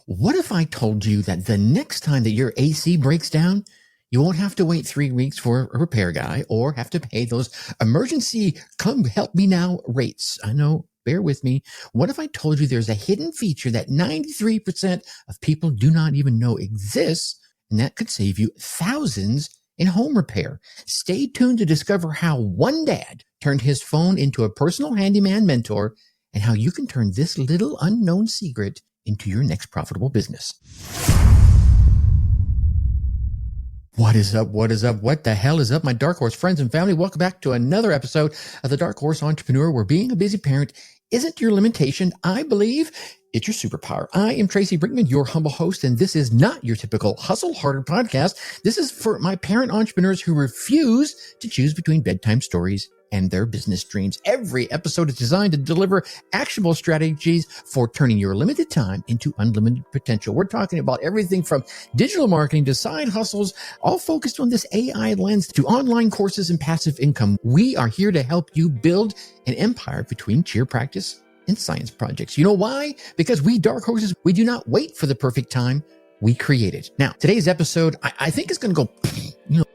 What if I told you that the next time that your AC breaks down, you won't have to wait 3 weeks for a repair guy or have to pay those emergency come help me now rates? I know, bear with me. What if I told you there's a hidden feature that 93% of people do not even know exists, and that could save you thousands in home repair? Stay tuned to discover how one dad turned his phone into a personal handyman mentor and how you can turn this little unknown secret into your next profitable business. What is up? What is up? What the hell is up, my Dark Horse friends and family? Welcome back to another episode of the Dark Horse Entrepreneur, where being a busy parent isn't your limitation. I believe it's your superpower. I am Tracy Brinkmann, your humble host, and this is not your typical hustle harder podcast. This is for my parent entrepreneurs who refuse to choose between bedtime stories and their business dreams. Every episode is designed to deliver actionable strategies for turning your limited time into unlimited potential. We're talking about everything from digital marketing to side hustles, all focused on this AI lens, to online courses and passive income. We are here to help you build an empire between cheer practice and science projects. You know why? Because we dark horses, we do not wait for the perfect time. We create it. Now, today's episode, I think is going to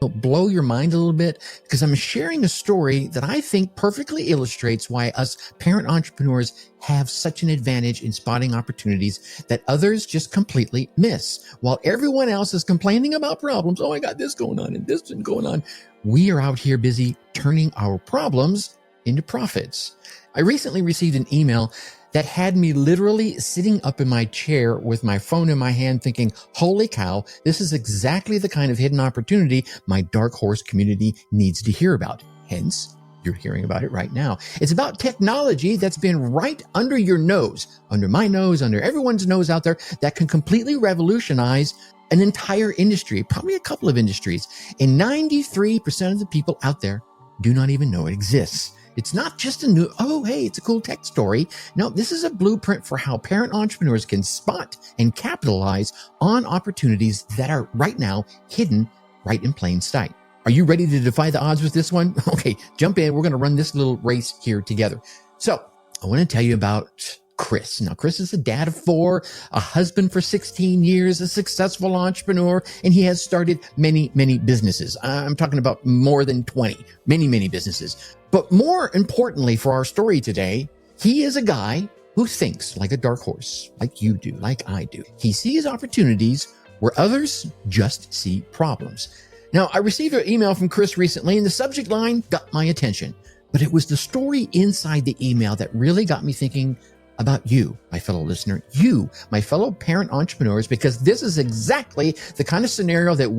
go, blow your mind a little bit, because I'm sharing a story that I think perfectly illustrates why us parent entrepreneurs have such an advantage in spotting opportunities that others just completely miss. While everyone else is complaining about problems, oh, I got this going on and this and going on, we are out here busy turning our problems into profits. I recently received an email that had me literally sitting up in my chair with my phone in my hand thinking, holy cow, this is exactly the kind of hidden opportunity my Dark Horse community needs to hear about. Hence, you're hearing about it right now. It's about technology that's been right under your nose, under my nose, under everyone's nose out there, that can completely revolutionize an entire industry, probably a couple of industries. And 93% of the people out there do not even know it exists. It's not just a new, oh, hey, it's a cool tech story. No, this is a blueprint for how parent entrepreneurs can spot and capitalize on opportunities that are right now hidden right in plain sight. Are you ready to defy the odds with this one? Okay, jump in. We're going to run this little race here together. So I want to tell you about Chris. Now, Chris is a dad of 4, a husband for 16 years, a successful entrepreneur, and he has started many, many businesses. I'm talking about more than 20, many businesses. But more importantly for our story today, he is a guy who thinks like a dark horse, like you do, like I do. He sees opportunities where others just see problems. Now, I received an email from Chris recently, and the subject line got my attention. But it was the story inside the email that really got me thinking about you, my fellow listener, you, my fellow parent entrepreneurs, because this is exactly the kind of scenario that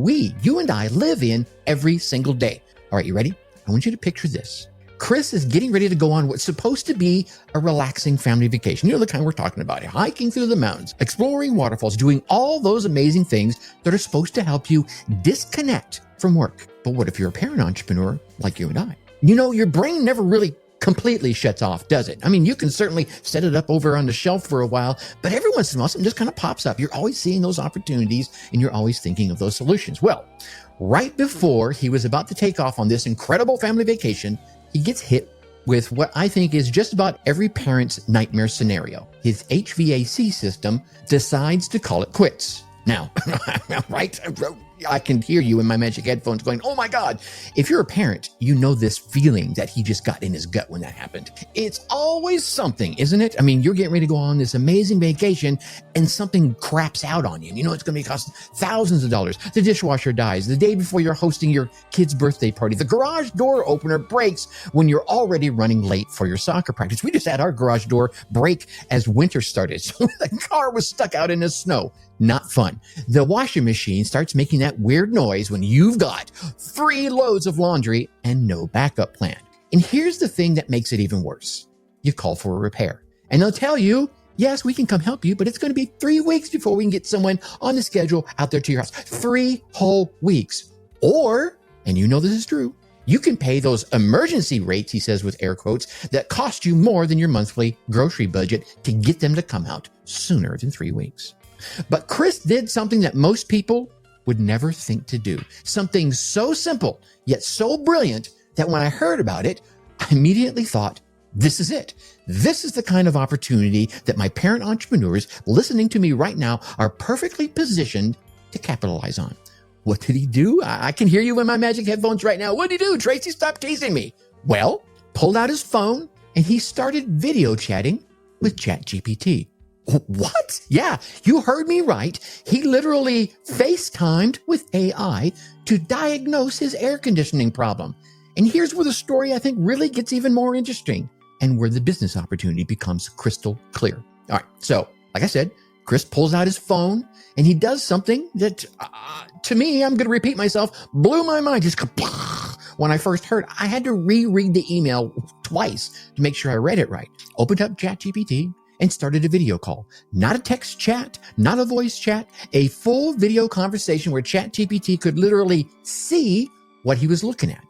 you and I live in every single day. All right, you ready? I want you to picture this. Chris is getting ready to go on what's supposed to be a relaxing family vacation. You know, the kind we're talking about, hiking through the mountains, exploring waterfalls, doing all those amazing things that are supposed to help you disconnect from work. But what if you're a parent entrepreneur like you and I? You know, your brain never really completely shuts off, does it? I mean, you can certainly set it up over on the shelf for a while, but every once in a while, something just kind of pops up. You're always seeing those opportunities and you're always thinking of those solutions. Well, right before he was about to take off on this incredible family vacation, he gets hit with what I think is just about every parent's nightmare scenario. His HVAC system decides to call it quits. Now, right? I can hear you in my magic headphones going, oh my God. If you're a parent, you know this feeling that he just got in his gut when that happened. It's always something, isn't it? I mean, you're getting ready to go on this amazing vacation and something craps out on you. You know, it's going to be costing thousands of dollars. The dishwasher dies the day before you're hosting your kid's birthday party. The garage door opener breaks when you're already running late for your soccer practice. We just had our garage door break as winter started. So the car was stuck out in the snow. Not fun. The washing machine starts making that weird noise when you've got 3 loads of laundry and no backup plan. And here's the thing that makes it even worse. You call for a repair. And they'll tell you, yes, we can come help you, but it's going to be 3 weeks before we can get someone on the schedule out there to your house. 3 whole weeks. Or, and you know this is true, you can pay those emergency rates, he says with air quotes, that cost you more than your monthly grocery budget to get them to come out sooner than 3 weeks. But Chris did something that most people would never think to do. Something so simple, yet so brilliant, that when I heard about it, I immediately thought, This is it. This is the kind of opportunity that my parent entrepreneurs listening to me right now are perfectly positioned to capitalize on. What did he do? I can hear you in my magic headphones right now. What did he do? Tracy, stop teasing me. Well, pulled out his phone and he started video chatting with ChatGPT. What? Yeah, you heard me right. He literally FaceTimed with AI to diagnose his air conditioning problem. And here's where the story I think really gets even more interesting and where the business opportunity becomes crystal clear. All right, so like I said, Chris pulls out his phone and he does something that, to me, I'm going to repeat myself, blew my mind. Just when I first heard, I had to reread the email twice to make sure I read it right. Opened up ChatGPT and started a video call. Not a text chat, not a voice chat, a full video conversation where ChatGPT could literally see what he was looking at.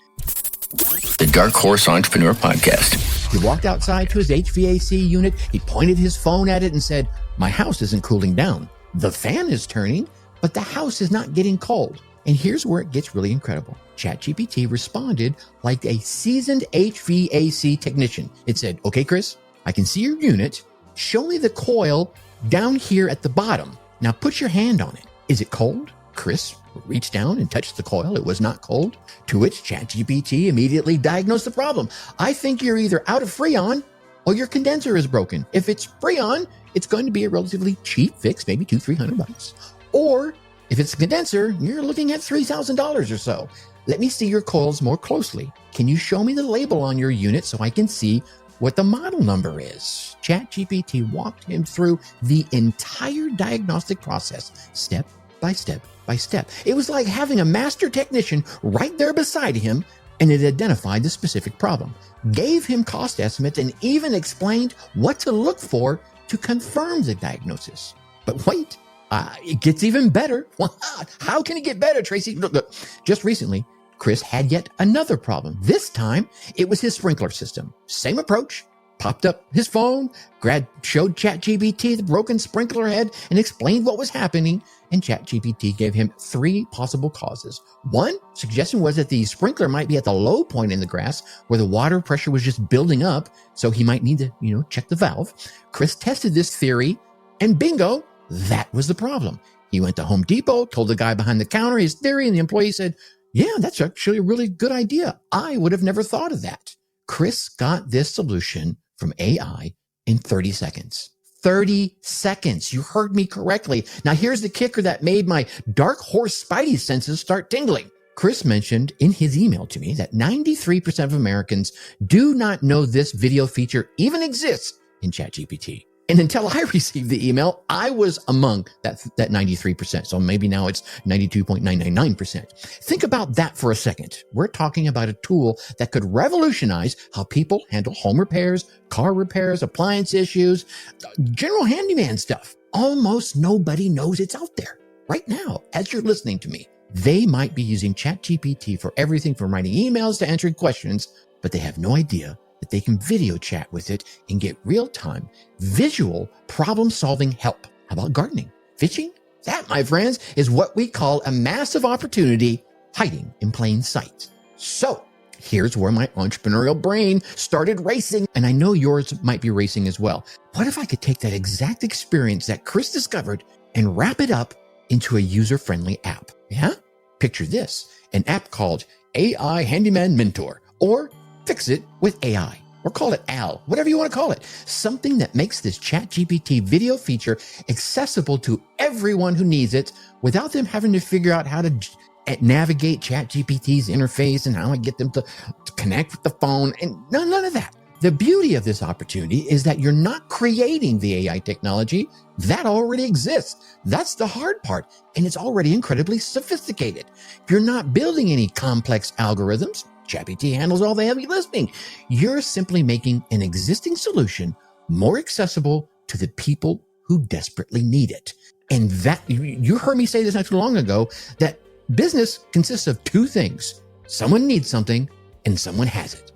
The Dark Horse Entrepreneur Podcast. He walked outside to his HVAC unit. He pointed his phone at it and said, "My house isn't cooling down. The fan is turning, but the house is not getting cold." And here's where it gets really incredible. ChatGPT responded like a seasoned HVAC technician. It said, "Okay, Chris, I can see your unit. Show me the coil down here at the bottom. Now put your hand on it. Is it cold?" Chris reached down and touched the coil. It was not cold. To which ChatGPT immediately diagnosed the problem. "I think you're either out of Freon or your condenser is broken. If it's Freon, it's going to be a relatively cheap fix, maybe $200-300. Or if it's a condenser, you're looking at $3,000 or so. Let me see your coils more closely. Can you show me the label on your unit so I can see what the model number is?" ChatGPT walked him through the entire diagnostic process, step by step by step. It was like having a master technician right there beside him, and it identified the specific problem, gave him cost estimates, and even explained what to look for to confirm the diagnosis. But wait, it gets even better. How can it get better, Tracy? Look, just recently, Chris had yet another problem. This time, it was his sprinkler system. Same approach. Popped up his phone, showed ChatGPT the broken sprinkler head, and explained what was happening. And ChatGPT gave him 3 possible causes. One suggestion was that the sprinkler might be at the low point in the grass where the water pressure was just building up, so he might need to, check the valve. Chris tested this theory, and bingo, that was the problem. He went to Home Depot, told the guy behind the counter his theory, and the employee said, "Yeah, that's actually a really good idea. I would have never thought of that." Chris got this solution from AI in 30 seconds. 30 seconds. You heard me correctly. Now here's the kicker that made my dark horse spidey senses start tingling. Chris mentioned in his email to me that 93% of Americans do not know this video feature even exists in ChatGPT. And until I received the email, I was among that 93%. So maybe now it's 92.999%. Think about that for a second. We're talking about a tool that could revolutionize how people handle home repairs, car repairs, appliance issues, general handyman stuff. Almost nobody knows it's out there right now as you're listening to me. They might be using ChatGPT for everything from writing emails to answering questions, but they have no idea that they can video chat with it and get real-time visual problem-solving help. How about gardening? Fishing? That, my friends, is what we call a massive opportunity hiding in plain sight. So here's where my entrepreneurial brain started racing, and I know yours might be racing as well. What if I could take that exact experience that Chris discovered and wrap it up into a user-friendly app? Yeah? Picture this, an app called AI Handyman Mentor, or Fix It with AI, or call it AL, whatever you want to call it. Something that makes this ChatGPT video feature accessible to everyone who needs it without them having to figure out how to navigate ChatGPT's interface and how I get them to connect with the phone, and none of that. The beauty of this opportunity is that you're not creating the AI technology. That already exists. That's the hard part, and it's already incredibly sophisticated. You're not building any complex algorithms. ChatGPT handles all the heavy lifting. You're simply making an existing solution more accessible to the people who desperately need it. And that, you heard me say this not too long ago, that business consists of 2 things. Someone needs something and someone has it,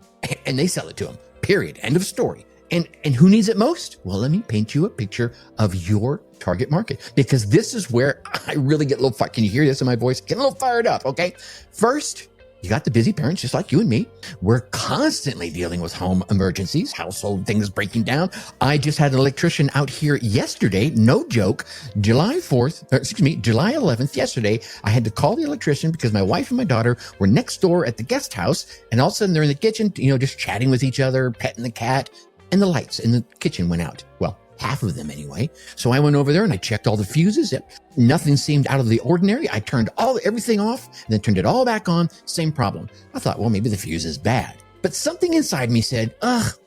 and they sell it to them. Period. End of story. And who needs it most? Well, let me paint you a picture of your target market, because this is where I really get a little fired. Can you hear this in my voice? Get a little fired up. Okay. First, You got the busy parents just like you and me. We're constantly dealing with home emergencies, household things breaking down. I just had an electrician out here yesterday, no joke, July 11th, yesterday. I had to call the electrician because my wife and my daughter were next door at the guest house, and all of a sudden they're in the kitchen, just chatting with each other, petting the cat, and the lights in the kitchen went out. Well, half of them anyway. So I went over there and I checked all the fuses. Nothing seemed out of the ordinary. I turned everything off and then turned it all back on. Same problem. I thought, well, maybe the fuse is bad. But something inside me said,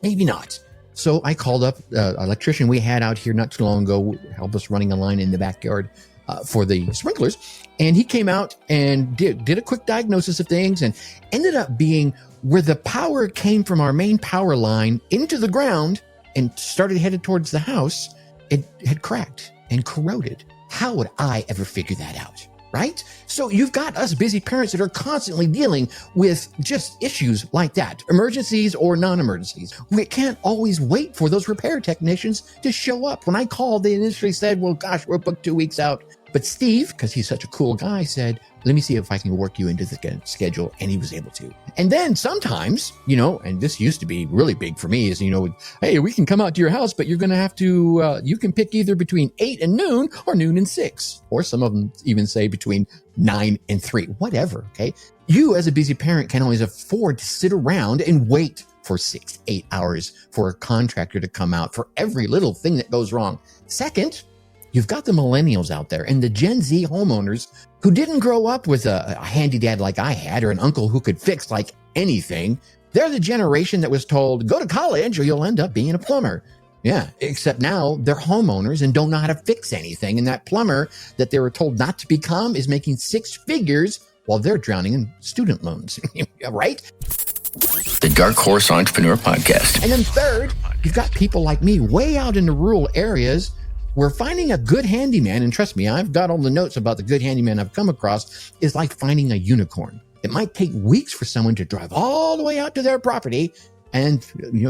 maybe not. So I called up an electrician we had out here not too long ago, help us running a line in the backyard for the sprinklers. And he came out and did a quick diagnosis of things and ended up being where the power came from our main power line into the ground and started headed towards the house, it had cracked and corroded. How would I ever figure that out, right? So you've got us busy parents that are constantly dealing with just issues like that, emergencies or non-emergencies. We can't always wait for those repair technicians to show up. When I called, they initially said, well, gosh, we're booked 2 weeks out. But Steve, because he's such a cool guy, said, let me see if I can work you into the schedule. And he was able to. And then sometimes, and this used to be really big for me is, hey, we can come out to your house, but you're going to have to, you can pick either between 8 and noon or noon and 6. Or some of them even say between 9 and 3, whatever. Okay. You as a busy parent can always afford to sit around and wait for 6 to 8 hours for a contractor to come out for every little thing that goes wrong. Second, you've got the millennials out there and the Gen Z homeowners who didn't grow up with a handy dad like I had or an uncle who could fix like anything. They're the generation that was told, go to college or you'll end up being a plumber. Yeah, except now they're homeowners and don't know how to fix anything. And that plumber that they were told not to become is making 6 figures while they're drowning in student loans, right? The Dark Horse Entrepreneur Podcast. And then third, you've got people like me way out in the rural areas. We're finding a good handyman, and trust me, I've got all the notes about the good handyman I've come across, is like finding a unicorn. It might take weeks for someone to drive all the way out to their property, and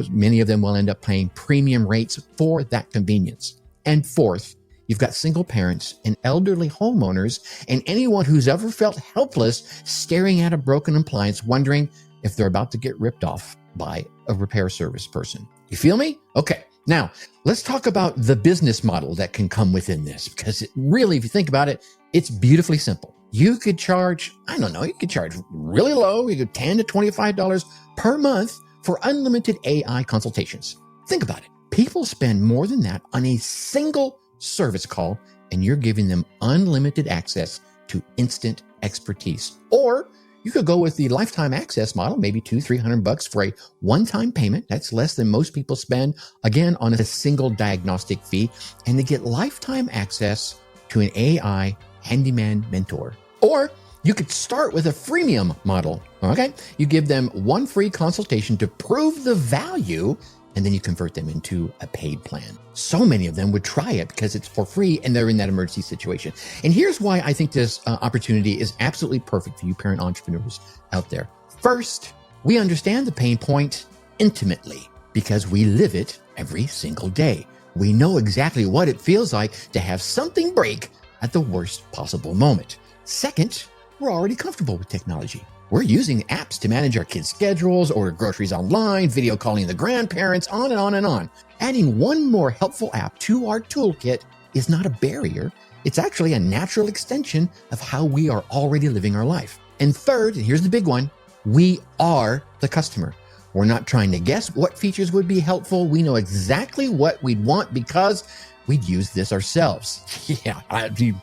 many of them will end up paying premium rates for that convenience. And fourth, you've got single parents and elderly homeowners and anyone who's ever felt helpless staring at a broken appliance, wondering if they're about to get ripped off by a repair service person. You feel me? Okay. Now, let's talk about the business model that can come within this, because it really, if you think about it, it's beautifully simple. You could charge, you could charge really low, you could $10 to $25 per month for unlimited AI consultations. Think about it. People spend more than that on a single service call, and you're giving them unlimited access to instant expertise. Or you could go with the lifetime access model, maybe $200-$300 for a one-time payment. That's less than most people spend, again, on a single diagnostic fee. And they get lifetime access to an AI Handyman Mentor. Or you could start with a freemium model, okay? You give them one free consultation to prove the value, and then you convert them into a paid plan. So many of them would try it because it's for free and they're in that emergency situation. And here's why I think this opportunity is absolutely perfect for you parent entrepreneurs out there. First, we understand the pain point intimately because we live it every single day. We know exactly what it feels like to have something break at the worst possible moment. Second, we're already comfortable with technology. We're using apps to manage our kids' schedules, order groceries online, video calling the grandparents, on and on and on. Adding one more helpful app to our toolkit is not a barrier. It's actually a natural extension of how we are already living our life. And third, and here's the big one, we are the customer. We're not trying to guess what features would be helpful. We know exactly what we'd want because we'd use this ourselves.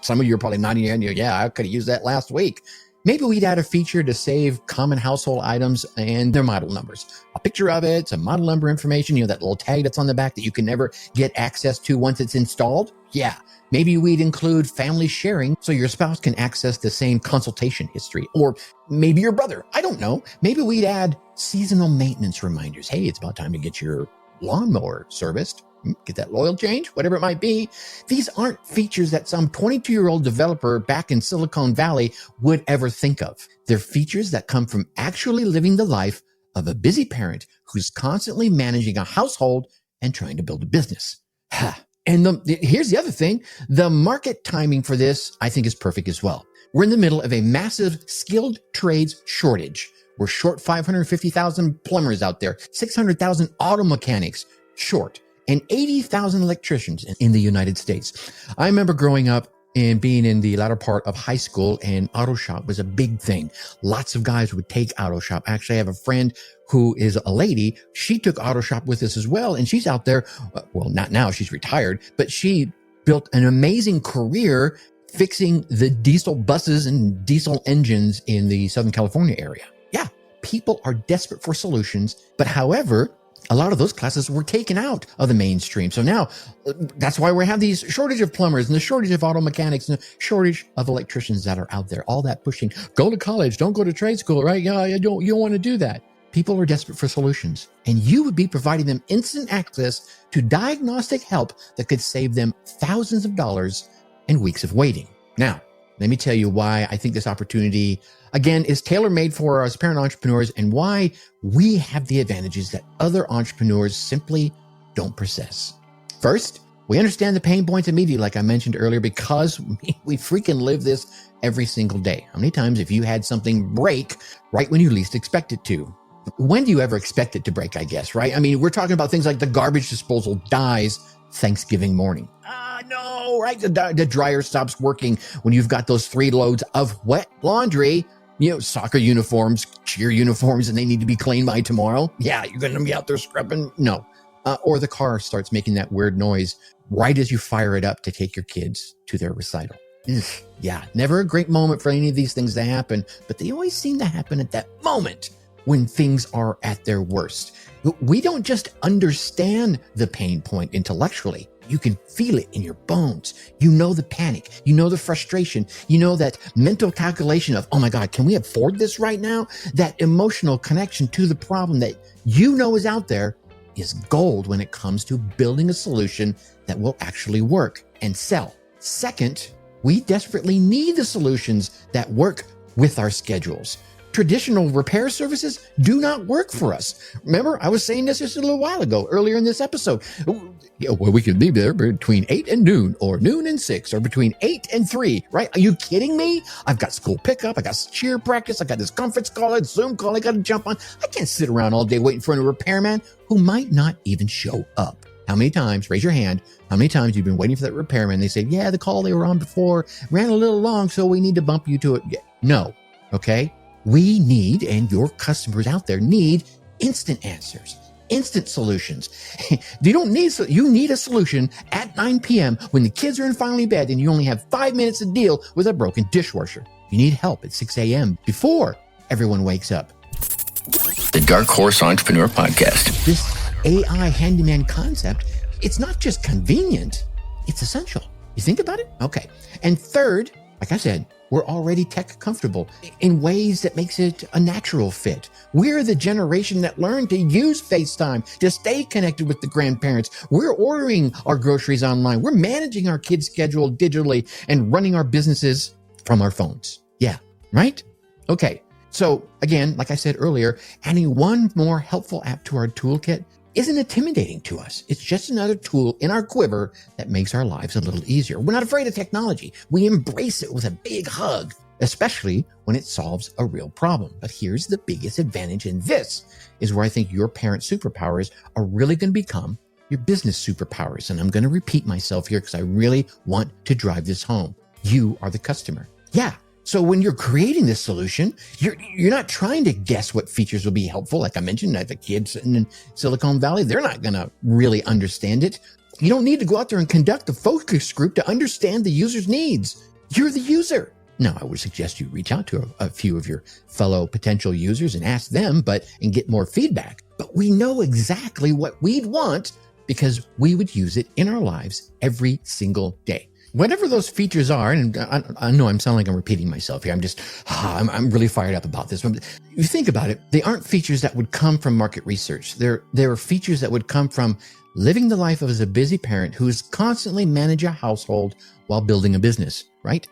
Some of you are probably nodding your head. Yeah, I could have used that last week. Maybe we'd add a feature to save common household items and their model numbers. A picture of it, some model number information, that little tag that's on the back that you can never get access to once it's installed. Yeah. Maybe we'd include family sharing so your spouse can access the same consultation history. Or maybe your brother. I don't know. Maybe we'd add seasonal maintenance reminders. Hey, it's about time to get your lawnmower serviced. Get that oil change, whatever it might be. These aren't features that some 22-year-old developer back in Silicon Valley would ever think of. They're features that come from actually living the life of a busy parent who's constantly managing a household and trying to build a business. And here's the other thing. The market timing for this, I think, is perfect as well. We're in the middle of a massive skilled trades shortage. We're short 550,000 plumbers out there, 600,000 auto mechanics short, and 80,000 electricians in the United States. I remember growing up and being in the latter part of high school, and auto shop was a big thing. Lots of guys would take auto shop. Actually, I have a friend who is a lady. She took auto shop with us as well. And she's out there. Well, not now. She's retired, but she built an amazing career fixing the diesel buses and diesel engines in the Southern California area. Yeah. People are desperate for solutions, but however, a lot of those classes were taken out of the mainstream. So now that's why we have these shortage of plumbers and the shortage of auto mechanics and the shortage of electricians that are out there. All that pushing, go to college, don't go to trade school, right? Yeah, you don't want to do that. People are desperate for solutions, and you would be providing them instant access to diagnostic help that could save them thousands of dollars and weeks of waiting. Now, let me tell you why I think this opportunity, again, is tailor-made for us parent entrepreneurs and why we have the advantages that other entrepreneurs simply don't possess. First, we understand the pain points immediately, like I mentioned earlier, because we freaking live this every single day. How many times have you had something break right when you least expect it to? When do you ever expect it to break, I guess, right? I mean, we're talking about things like the garbage disposal dies Thanksgiving morning. No, right? The dryer stops working when you've got those 3 loads of wet laundry, soccer uniforms, cheer uniforms, and they need to be cleaned by tomorrow. Yeah, you're going to be out there scrubbing. No. Or the car starts making that weird noise right as you fire it up to take your kids to their recital. Yeah, never a great moment for any of these things to happen, but they always seem to happen at that moment when things are at their worst. We don't just understand the pain point intellectually. You can feel it in your bones. You know the panic. You know the frustration. You know that mental calculation of, oh my God, can we afford this right now? That emotional connection to the problem that you know is out there is gold when it comes to building a solution that will actually work and sell. Second, we desperately need the solutions that work with our schedules. Traditional repair services do not work for us. Remember, I was saying this just a little while ago, earlier in this episode. Well, we can be there between 8 and noon, or noon and 6, or between 8 and 3, right? Are you kidding me? I've got school pickup, I got cheer practice, I got this conference call, a Zoom call I got to jump on. I can't sit around all day waiting for a repairman who might not even show up. How many times, raise your hand, how many times you've been waiting for that repairman? They say, yeah, the call they were on before ran a little long, so we need to bump you to it. No, okay? We need, and your customers out there need, instant answers, instant solutions. You need a solution at 9 p.m. when the kids are in finally bed and you only have 5 minutes to deal with a broken dishwasher. You need help at 6 a.m. before everyone wakes up. The Dark Horse Entrepreneur Podcast. This AI handyman concept, it's not just convenient, it's essential. You think about it? Okay. And third, like I said, we're already tech comfortable in ways that makes it a natural fit. We're the generation that learned to use FaceTime to stay connected with the grandparents. We're ordering our groceries online. We're managing our kids' schedule digitally and running our businesses from our phones. Yeah, right? Okay. So again, like I said earlier, adding one more helpful app to our toolkit isn't intimidating to us. It's just another tool in our quiver that makes our lives a little easier. We're not afraid of technology. We embrace it with a big hug, especially when it solves a real problem. But here's the biggest advantage, and this is where I think your parent superpowers are really going to become your business superpowers. And I'm going to repeat myself here because I really want to drive this home. You are the customer. Yeah. So when you're creating this solution, you're not trying to guess what features will be helpful. Like I mentioned, the kids in Silicon Valley, they're not going to really understand it. You don't need to go out there and conduct a focus group to understand the user's needs. You're the user. Now, I would suggest you reach out to a few of your fellow potential users and ask them, and get more feedback. But we know exactly what we'd want because we would use it in our lives every single day. Whatever those features are, and I know I'm sounding like I'm repeating myself here. I'm really fired up about this. You think about it, they aren't features that would come from market research. They're features that would come from living the life of as a busy parent who is constantly managing a household while building a business, right?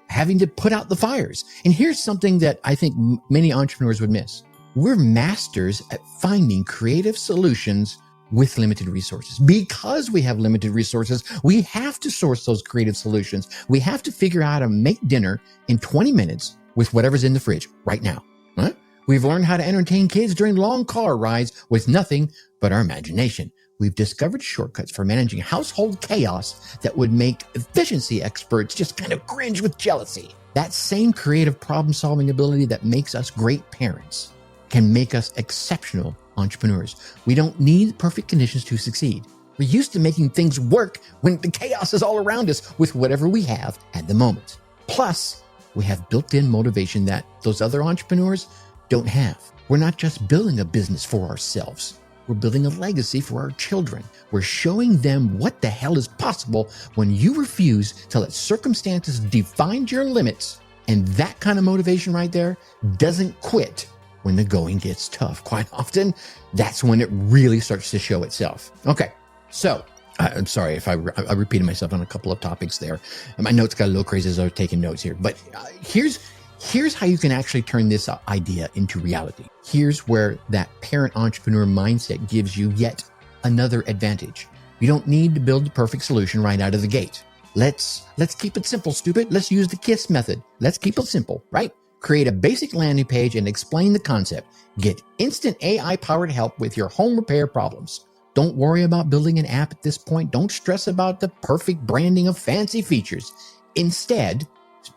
Having to put out the fires. And here's something that I think many entrepreneurs would miss. We're masters at finding creative solutions with limited resources. Because we have limited resources, we have to source those creative solutions. We have to figure out how to make dinner in 20 minutes with whatever's in the fridge right now. Huh? We've learned how to entertain kids during long car rides with nothing but our imagination. We've discovered shortcuts for managing household chaos that would make efficiency experts just kind of cringe with jealousy. That same creative problem-solving ability that makes us great parents can make us exceptional entrepreneurs. We don't need perfect conditions to succeed. We're used to making things work when the chaos is all around us with whatever we have at the moment. Plus, we have built-in motivation that those other entrepreneurs don't have. We're not just building a business for ourselves. We're building a legacy for our children. We're showing them what the hell is possible when you refuse to let circumstances define your limits. And that kind of motivation right there doesn't quit when the going gets tough. Quite often, that's when it really starts to show itself. Okay, so I'm sorry if I repeated myself on a couple of topics there. My notes got a little crazy as I was taking notes here. But here's how you can actually turn this idea into reality. Here's where that parent entrepreneur mindset gives you yet another advantage. You don't need to build the perfect solution right out of the gate. Let's keep it simple, stupid. Let's use the KISS method. Let's keep it simple, right? Create a basic landing page and explain the concept. Get instant AI-powered help with your home repair problems. Don't worry about building an app at this point. Don't stress about the perfect branding of fancy features. Instead,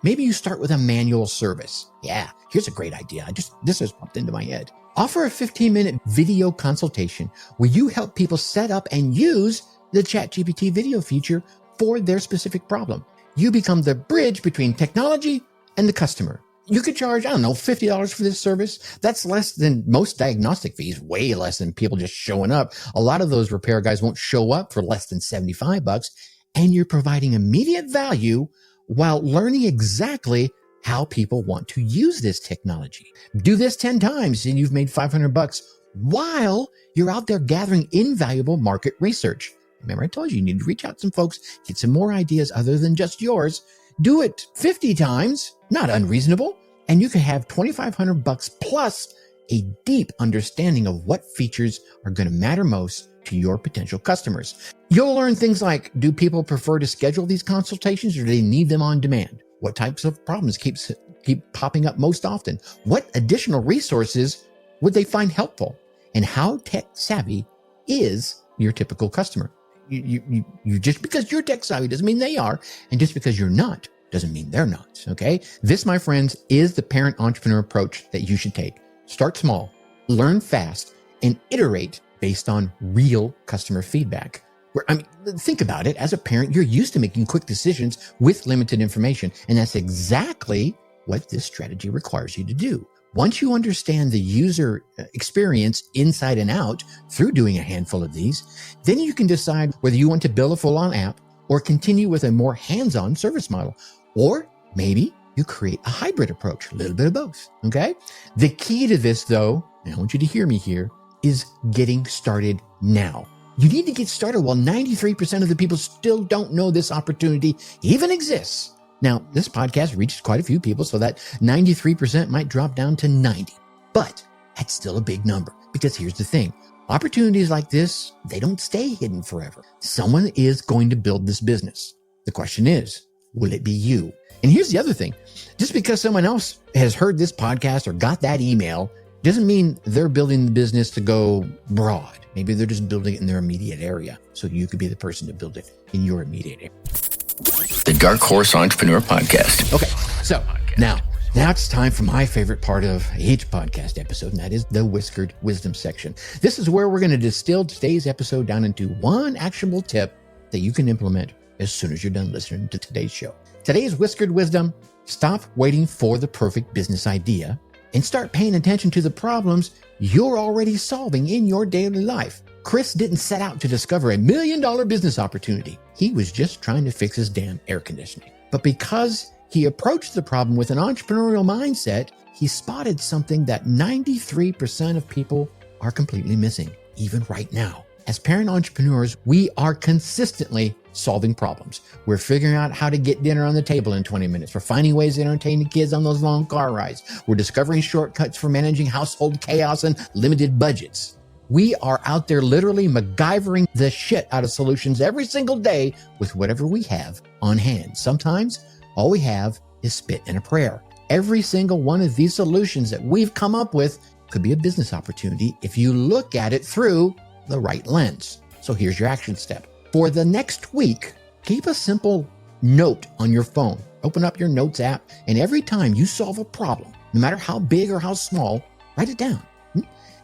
maybe you start with a manual service. Yeah, here's a great idea. This has popped into my head. Offer a 15-minute video consultation where you help people set up and use the ChatGPT video feature for their specific problem. You become the bridge between technology and the customer. You could charge, $50 for this service. That's less than most diagnostic fees, way less than people just showing up. A lot of those repair guys won't show up for less than $75, and you're providing immediate value while learning exactly how people want to use this technology. Do this 10 times and you've made $500 while you're out there gathering invaluable market research. Remember, I told you need to reach out to some folks, get some more ideas other than just yours. Do it 50 times, not unreasonable, and you can have $2,500 plus a deep understanding of what features are going to matter most to your potential customers. You'll learn things like, do people prefer to schedule these consultations or do they need them on demand? What types of problems keep popping up most often? What additional resources would they find helpful? And how tech savvy is your typical customer? You just because you're tech savvy doesn't mean they are, and just because you're not doesn't mean they're not. Okay, this, my friends, is the parent entrepreneur approach that you should take. Start small, learn fast, and iterate based on real customer feedback. Think about it. As a parent, you're used to making quick decisions with limited information, and that's exactly what this strategy requires you to do. Once you understand the user experience inside and out through doing a handful of these, then you can decide whether you want to build a full-on app or continue with a more hands-on service model. Or maybe you create a hybrid approach, a little bit of both, okay? The key to this, though, and I want you to hear me here, is getting started now. You need to get started while 93% of the people still don't know this opportunity even exists. Now, this podcast reaches quite a few people, so that 93% might drop down to 90. But that's still a big number, because here's the thing. Opportunities like this, they don't stay hidden forever. Someone is going to build this business. The question is, will it be you? And here's the other thing. Just because someone else has heard this podcast or got that email doesn't mean they're building the business to go broad. Maybe they're just building it in their immediate area. So you could be the person to build it in your immediate area. The Dark Horse Entrepreneur Podcast. Okay, so now it's time for my favorite part of each podcast episode, and that is the Whiskered Wisdom section. This is where we're going to distill today's episode down into one actionable tip that you can implement as soon as you're done listening to today's show. Today's Whiskered Wisdom: stop waiting for the perfect business idea and start paying attention to the problems you're already solving in your daily life. Chris didn't set out to discover $1 million business opportunity. He was just trying to fix his damn air conditioning. But because he approached the problem with an entrepreneurial mindset, he spotted something that 93% of people are completely missing, even right now. As parent entrepreneurs, we are consistently solving problems. We're figuring out how to get dinner on the table in 20 minutes. We're finding ways to entertain the kids on those long car rides. We're discovering shortcuts for managing household chaos and limited budgets. We are out there literally MacGyvering the shit out of solutions every single day with whatever we have on hand. Sometimes all we have is spit and a prayer. Every single one of these solutions that we've come up with could be a business opportunity if you look at it through the right lens. So here's your action step. For the next week, keep a simple note on your phone. Open up your notes app, and every time you solve a problem, no matter how big or how small, write it down.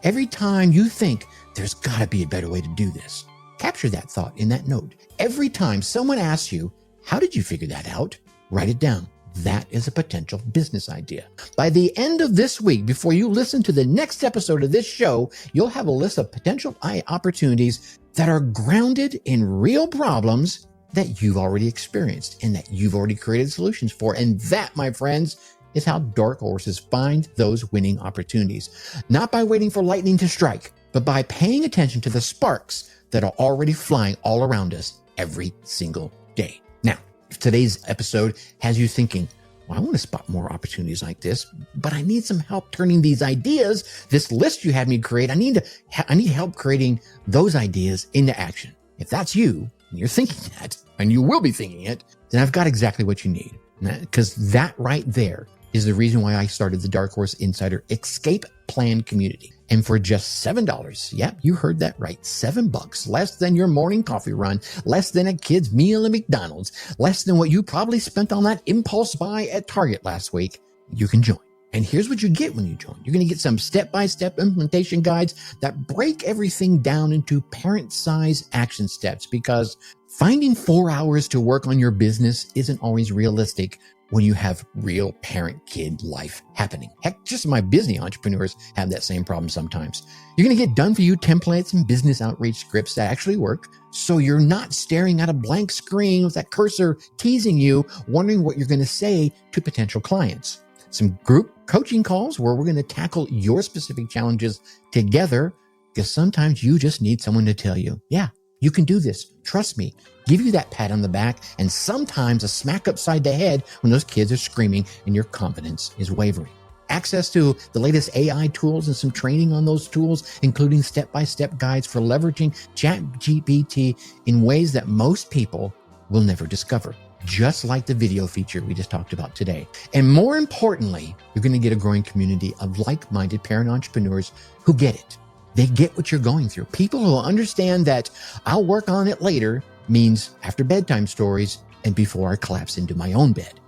Every time you think there's got to be a better way to do this, capture that thought in that note. Every time someone asks you, how did you figure that out? Write it down. That is a potential business idea. By the end of this week, before you listen to the next episode of this show, you'll have a list of potential opportunities that are grounded in real problems that you've already experienced and that you've already created solutions for. And that, my friends, is how dark horses find those winning opportunities. Not by waiting for lightning to strike, but by paying attention to the sparks that are already flying all around us every single day. Now, if today's episode has you thinking, well, I want to spot more opportunities like this, but I need some help turning these ideas, this list you had me create, I need help creating those ideas into action. If that's you, and you're thinking that, and you will be thinking it, then I've got exactly what you need. Because that right there is the reason why I started the Dark Horse Insider Escape Plan community. And for just $7, yep, you heard that right, $7, less than your morning coffee run, less than a kid's meal at McDonald's, less than what you probably spent on that impulse buy at Target last week, you can join. And here's what you get when you join. You're going to get some step-by-step implementation guides that break everything down into parent-size action steps, because finding 4 hours to work on your business isn't always realistic when you have real parent-kid life happening. Heck, just my busy entrepreneurs have that same problem sometimes. You're going to get done for you templates and business outreach scripts that actually work, so you're not staring at a blank screen with that cursor teasing you, wondering what you're going to say to potential clients. Some group coaching calls where we're going to tackle your specific challenges together, because sometimes you just need someone to tell you, yeah, you can do this. Trust me. Give you that pat on the back, and sometimes a smack upside the head when those kids are screaming and your confidence is wavering. Access to the latest AI tools and some training on those tools, including step-by-step guides for leveraging ChatGPT in ways that most people will never discover, just like the video feature we just talked about today. And more importantly, you're going to get a growing community of like-minded parent entrepreneurs who get it. They get what you're going through. People who understand that I'll work on it later means after bedtime stories and before I collapse into my own bed.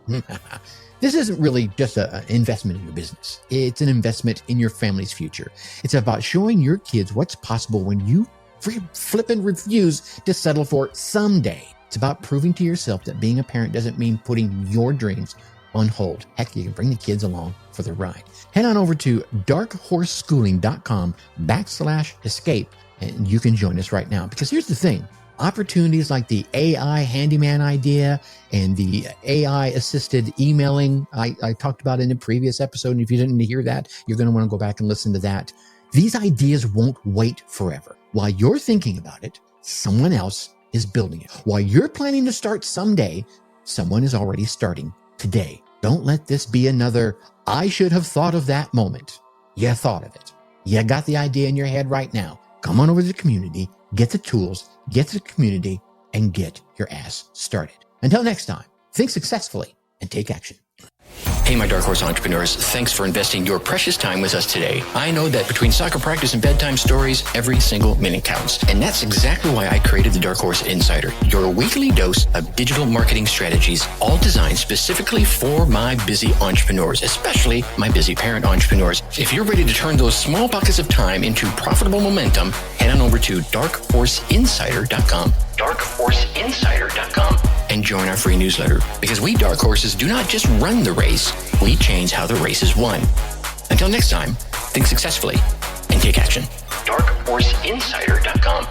This isn't really just an investment in your business. It's an investment in your family's future. It's about showing your kids what's possible when you flippin' refuse to settle for someday. It's about proving to yourself that being a parent doesn't mean putting your dreams on hold. Heck, you can bring the kids along for the ride. Head on over to darkhorseschooling.com/escape and you can join us right now. Because here's the thing. Opportunities like the AI handyman idea and the AI assisted emailing I talked about in a previous episode. And if you didn't hear that, you're going to want to go back and listen to that. These ideas won't wait forever. While you're thinking about it, someone else is building it. While you're planning to start someday, someone is already starting today. Don't let this be another, I should have thought of that moment. You thought of it. You got the idea in your head right now. Come on over to the community, get the tools, get to the community, and get your ass started. Until next time, think successfully and take action. Hey, my Dark Horse entrepreneurs, thanks for investing your precious time with us today. I know that between soccer practice and bedtime stories, every single minute counts. And that's exactly why I created the Dark Horse Insider, your weekly dose of digital marketing strategies, all designed specifically for my busy entrepreneurs, especially my busy parent entrepreneurs. If you're ready to turn those small buckets of time into profitable momentum, head on over to darkhorseinsider.com. darkhorseinsider.com and join our free newsletter, because we Dark Horses do not just run the race, we change how the race is won. Until next time, think successfully and take action. darkhorseinsider.com